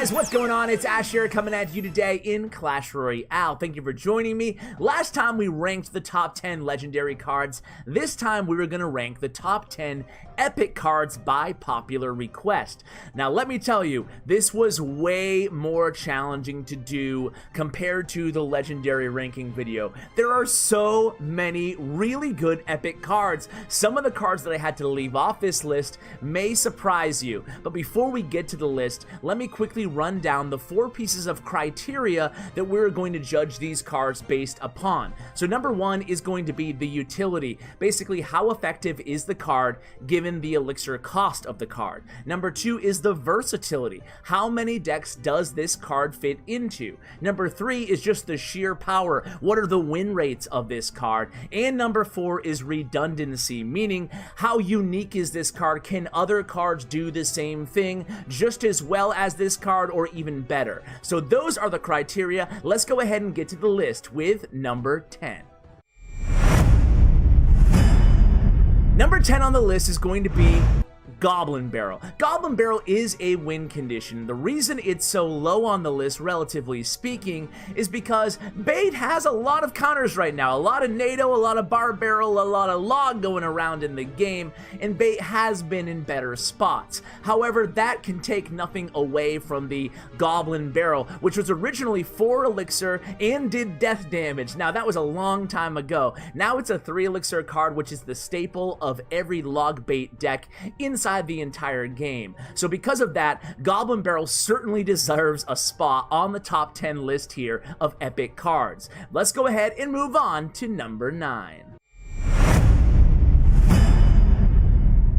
guys, what's going on? It's Ash here coming at you today in Clash Royale. Thank you for joining me. Last time we ranked the top 10 legendary cards. This time we were going to rank the top 10 epic cards by popular request. Now let me tell you, this was way more challenging to do compared to the legendary ranking video. There are so many really good epic cards. Some of the cards that I had to leave off this list may surprise you, but before we get to the list, let me quickly run down the 4 pieces of criteria that we're going to judge these cards based upon. So number 1 is going to be the utility. Basically, how effective is the card given the elixir cost of the card. Number 2 is the versatility. How many decks does this card fit into? Number 3 is just the sheer power. What are the win rates of this card? And number 4 is redundancy, meaning how unique is this card? Can other cards do the same thing just as well as this card or even better? So those are the criteria. Let's go ahead and get to the list with number 10. Number 10 on the list is going to be Goblin Barrel. Goblin Barrel is a win condition. The reason it's so low on the list, relatively speaking, is because Bait has a lot of counters right now. A lot of NATO, a lot of Bar Barrel, a lot of Log going around in the game, and Bait has been in better spots. However, that can take nothing away from the Goblin Barrel, which was originally 4 elixir and did death damage. Now, that was a long time ago. Now it's a 3 elixir card, which is the staple of every Log Bait deck inside the entire game. So because of that, Goblin Barrel certainly deserves a spot on the top 10 list here of epic cards. Let's go ahead and move on to number 9.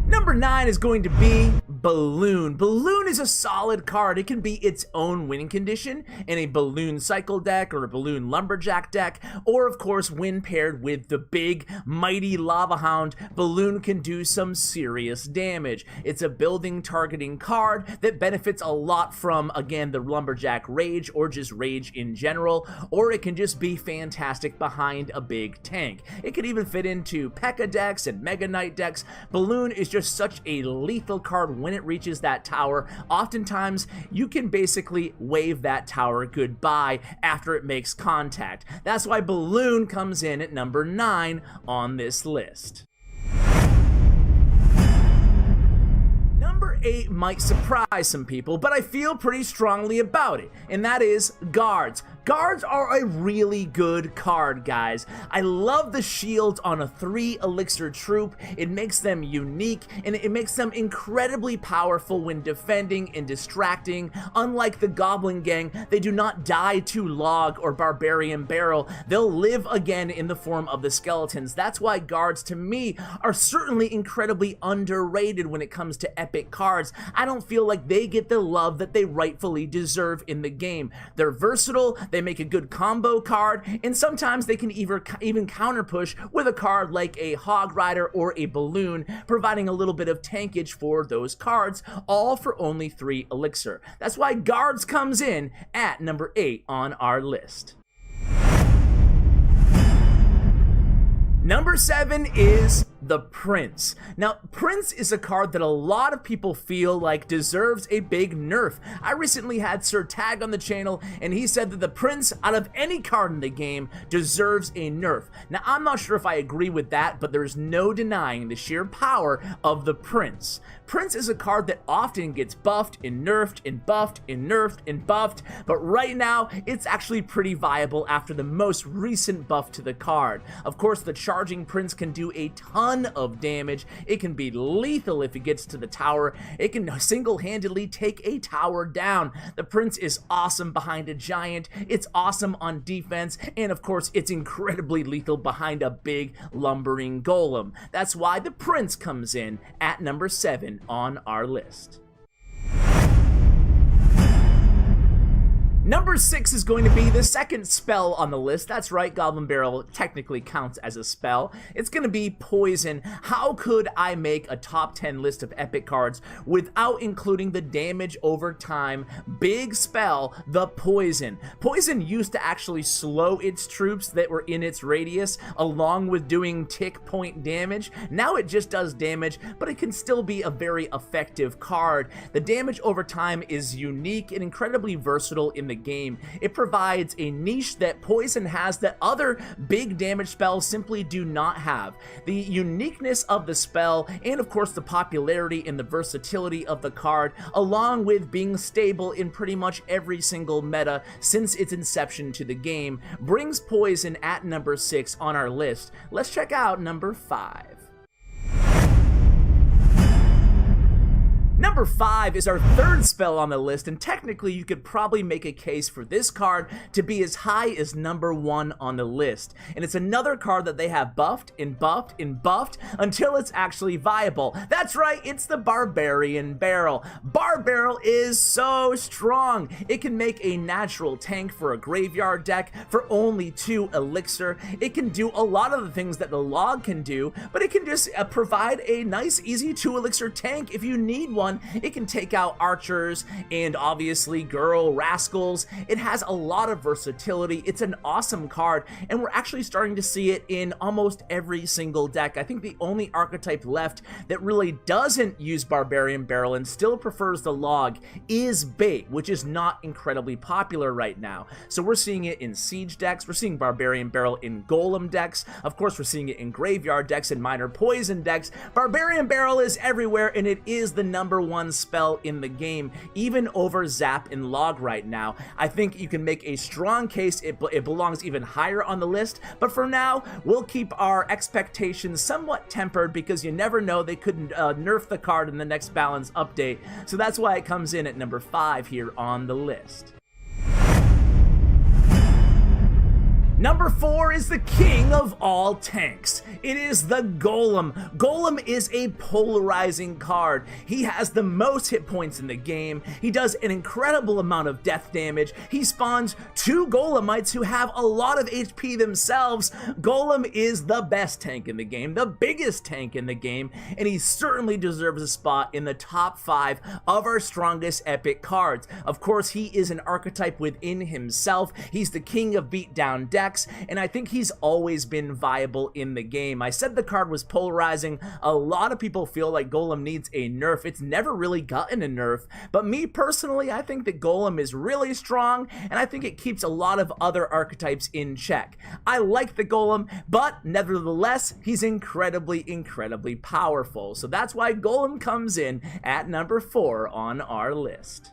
Number 9 is going to be Balloon. Balloon is a solid card. It can be its own winning condition in a Balloon Cycle deck or a Balloon Lumberjack deck, or of course when paired with the big mighty Lava Hound, Balloon can do some serious damage. It's a building targeting card that benefits a lot from, again, the Lumberjack Rage or just Rage in general, or it can just be fantastic behind a big tank. It could even fit into Pekka decks and Mega Knight decks. Balloon is just such a lethal card when it reaches that tower. Oftentimes, you can basically wave that tower goodbye after it makes contact. That's why Balloon comes in at number 9 on this list. Number 8 might surprise some people, but I feel pretty strongly about it, and that is Guards. Guards are a really good card, guys. I love the shields on a 3 elixir troop. It makes them unique, and it makes them incredibly powerful when defending and distracting. Unlike the Goblin Gang, they do not die to Log or Barbarian Barrel. They'll live again in the form of the skeletons. That's why Guards, to me, are certainly incredibly underrated when it comes to epic cards. I don't feel like they get the love that they rightfully deserve in the game. They're versatile, they make a good combo card, and sometimes they can even counter push with a card like a Hog Rider or a Balloon, providing a little bit of tankage for those cards, all for only 3 elixir. That's why Guards comes in at number 8 on our list. Number 7 is the Prince. Now, Prince is a card that a lot of people feel like deserves a big nerf. I recently had Sir Tag on the channel, and he said that the Prince, out of any card in the game, deserves a nerf. Now, I'm not sure if I agree with that, but there's no denying the sheer power of the Prince. Prince is a card that often gets buffed and nerfed and buffed and nerfed and buffed, but right now, it's actually pretty viable after the most recent buff to the card. Of course, the Charging Prince can do a ton of damage. It can be lethal if it gets to the tower. It can single-handedly take a tower down. The Prince is awesome behind a giant. It's awesome on defense, and of course, it's incredibly lethal behind a big lumbering golem. That's why the Prince comes in at number 7 on our list. Number 6 is going to be the second spell on the list. That's right, Goblin Barrel technically counts as a spell. It's going to be Poison. How could I make a top 10 list of epic cards without including the damage over time big spell, the Poison? Poison used to actually slow its troops that were in its radius along with doing tick point damage. Now it just does damage, but it can still be a very effective card. The damage over time is unique and incredibly versatile in the game. It provides a niche that Poison has that other big damage spells simply do not have. The uniqueness of the spell, and of course the popularity and the versatility of the card, along with being stable in pretty much every single meta since its inception to the game, brings Poison at number 6 on our list. Let's check out number 5. Number 5 is our third spell on the list, and technically you could probably make a case for this card to be as high as number 1 on the list. And it's another card that they have buffed and buffed and buffed until it's actually viable. That's right, it's the Barbarian Barrel. Barrel is so strong. It can make a natural tank for a graveyard deck for only 2 elixir. It can do a lot of the things that the log can do, but it can just provide a nice, easy 2 elixir tank if you need one. It can take out archers and obviously girl rascals. It has a lot of versatility. It's an awesome card, and we're actually starting to see it in almost every single deck. I think the only archetype left that really doesn't use Barbarian Barrel and still prefers the log is Bait, which is not incredibly popular right now. So we're seeing it in siege decks, we're seeing Barbarian Barrel in golem decks, of course we're seeing it in graveyard decks and minor poison decks. Barbarian Barrel is everywhere, and it is the number 1 spell in the game, even over Zap and Log right now. I think you can make a strong case it belongs even higher on the list, but for now, we'll keep our expectations somewhat tempered because you never know, they could nerf the card in the next balance update, so that's why it comes in at number 5 here on the list. Number 4 is the king of all tanks. It is the Golem. Golem is a polarizing card. He has the most hit points in the game. He does an incredible amount of death damage. He spawns 2 Golemites who have a lot of HP themselves. Golem is the best tank in the game, the biggest tank in the game, and he certainly deserves a spot in the top 5 of our strongest epic cards. Of course, he is an archetype within himself. He's the king of beatdown decks, and I think he's always been viable in the game. I said the card was polarizing. A lot of people feel like Golem needs a nerf. It's never really gotten a nerf, but me personally, I think that Golem is really strong, and I think it keeps a lot of other archetypes in check. I like the Golem, but nevertheless, he's incredibly powerful. So that's why Golem comes in at number 4 on our list.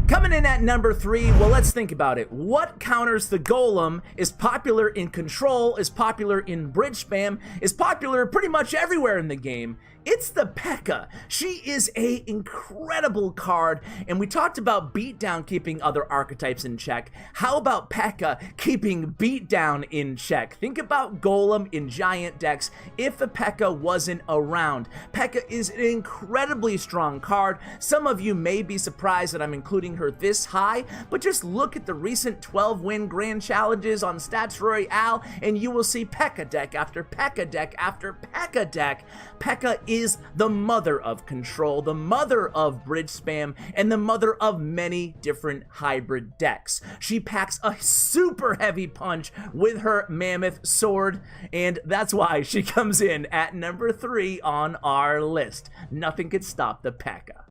Coming in at number 3, well, let's think about it. What counters the Golem, is popular in Control, is popular in Bridge Spam, is popular pretty much everywhere in the game? It's the Pekka. She is a incredible card, and we talked about Beatdown keeping other archetypes in check. How about Pekka keeping Beatdown in check? Think about Golem in giant decks if the Pekka wasn't around. Pekka is an incredibly strong card. Some of you may be surprised that I'm including her this high, but just look at the recent 12-win grand challenges on Stats Royale, and you will see Pekka deck after Pekka deck after Pekka deck. Pekka is the mother of Control, the mother of Bridge Spam, and the mother of many different hybrid decks. She packs a super heavy punch with her mammoth sword, and that's why she comes in at number 3 on our list. Nothing could stop the Pekka.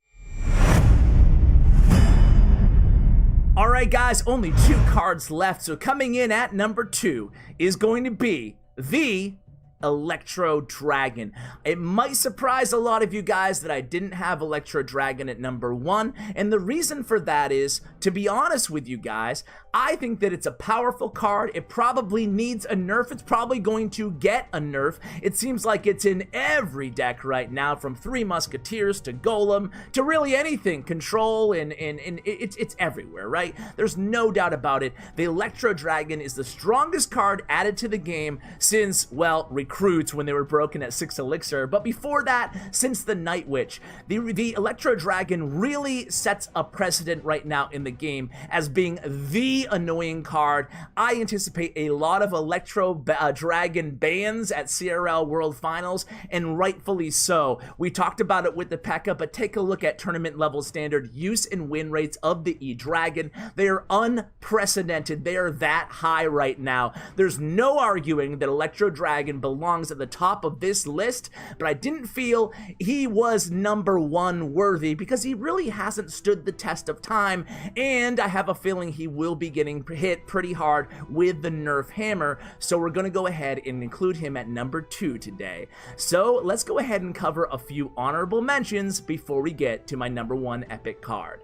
Alright guys, only 2 cards left, so coming in at number 2 is going to be the Electro Dragon. It might surprise a lot of you guys that I didn't have Electro Dragon at number 1, and the reason for that is, to be honest with you guys, I think that it's a powerful card. It probably needs a nerf. It's probably going to get a nerf. It seems like it's in every deck right now, from 3 Musketeers to Golem to really anything, Control, and it's everywhere, right? There's no doubt about it. The Electro Dragon is the strongest card added to the game since, well, recruits when they were broken at 6 elixir. But before that, since the Night Witch, the Electro Dragon really sets a precedent right now in the game as being the annoying card. I anticipate a lot of Electro Dragon bans at CRL World Finals, and rightfully so. We talked about it with the Pekka, but take a look at tournament level standard use and win rates of the E-Dragon. They are unprecedented. They are that high right now. There's no arguing that Electro Dragon belongs at the top of this list, but I didn't feel he was number one worthy because he really hasn't stood the test of time, and I have a feeling he will be getting hit pretty hard with the nerf hammer, so we're going to go ahead and include him at number 2 today. So let's go ahead and cover a few honorable mentions before we get to my number 1 epic card.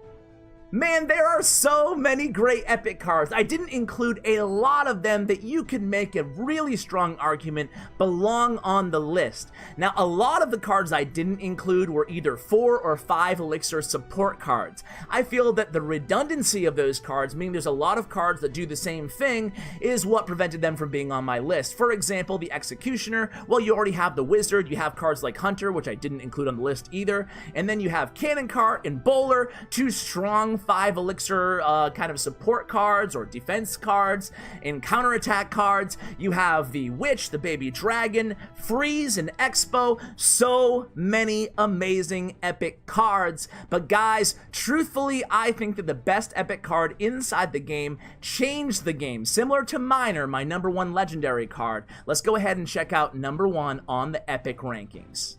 Man, there are so many great epic cards. I didn't include a lot of them that you could make a really strong argument belong on the list. Now, a lot of the cards I didn't include were either 4 or 5 elixir support cards. I feel that the redundancy of those cards, meaning there's a lot of cards that do the same thing, is what prevented them from being on my list. For example, the Executioner, well, you already have the Wizard, you have cards like Hunter, which I didn't include on the list either, and then you have Cannon Cart and Bowler, 2 strong 5 elixir kind of support cards or defense cards and counterattack cards. You have the Witch, the Baby Dragon, Freeze, and Expo. So many amazing epic cards. But guys, truthfully, I think that the best epic card inside the game changed the game, similar to Miner, my number 1 legendary card. Let's go ahead and check out number 1 on the epic rankings.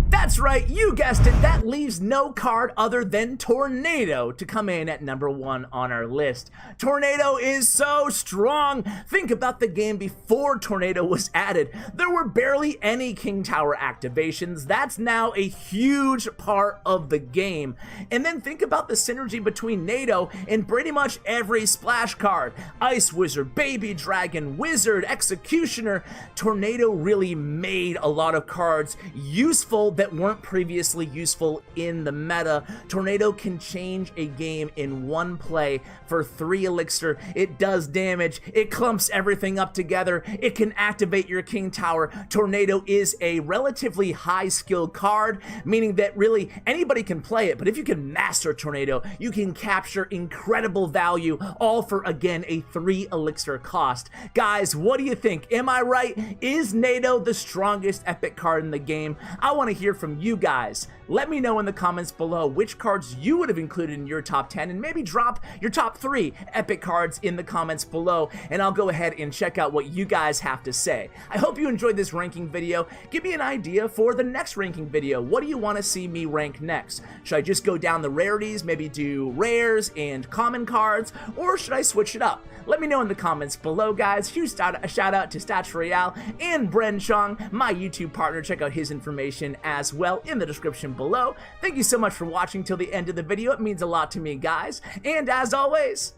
That's right, you guessed it, that leaves no card other than Tornado to come in at number 1 on our list. Tornado is so strong. Think about the game before Tornado was added. There were barely any King Tower activations. That's now a huge part of the game. And then think about the synergy between NATO and pretty much every splash card. Ice Wizard, Baby Dragon, Wizard, Executioner. Tornado really made a lot of cards useful that weren't previously useful in the meta. Tornado can change a game in one play for 3 elixir. It does damage. It clumps everything up together. It can activate your King Tower. Tornado is a relatively high skill card, meaning that really anybody can play it, but if you can master Tornado, you can capture incredible value, all for, again, a 3 elixir cost. Guys, what do you think? Am I right? Is NATO the strongest epic card in the game? I want to hear from you guys. Let me know in the comments below which cards you would have included in your top 10, and maybe drop your top 3 epic cards in the comments below, and I'll go ahead and check out what you guys have to say. I hope you enjoyed this ranking video. Give me an idea for the next ranking video. What do you want to see me rank next? Should I just go down the rarities, maybe do rares and common cards, or should I switch it up? Let me know in the comments below, guys. Huge shout out to Stats Royale and Bren Chong, my YouTube partner. Check out his information as well in the description below. Thank you so much for watching till the end of the video. It means a lot to me, guys. And as always,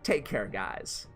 take care, guys.